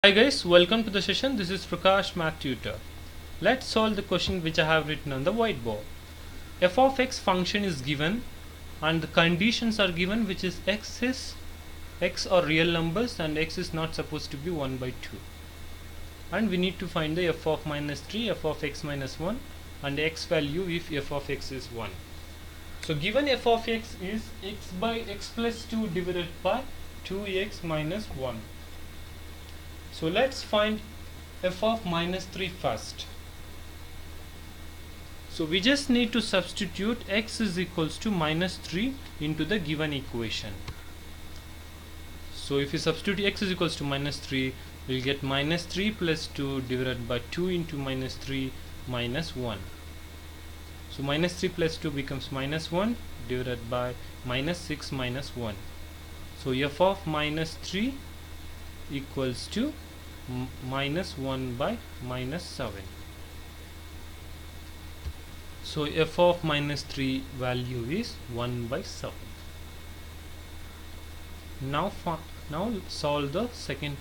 Hi guys, welcome to the session. This is Prakash, Math Tutor. Let's solve the question which I have written on the whiteboard. F of x function is given and the conditions are given, which is x are real numbers and x is not supposed to be 1 by 2. And we need to find the f of minus 3, f of x minus 1 and x value if f of x is 1. So given f of x is x by x plus 2 divided by 2x minus 1. So let's find f of minus 3 first. So we just need to substitute x is equals to minus 3 into the given equation. So if you substitute x is equals to minus 3, we'll get minus 3 plus 2 divided by 2 into minus 3 minus 1. So minus 3 plus 2 becomes minus 1 divided by minus 6 minus 1. So f of minus 3 equals to minus 1 by minus 7. So f of minus 3 value is 1 by 7. Now solve the second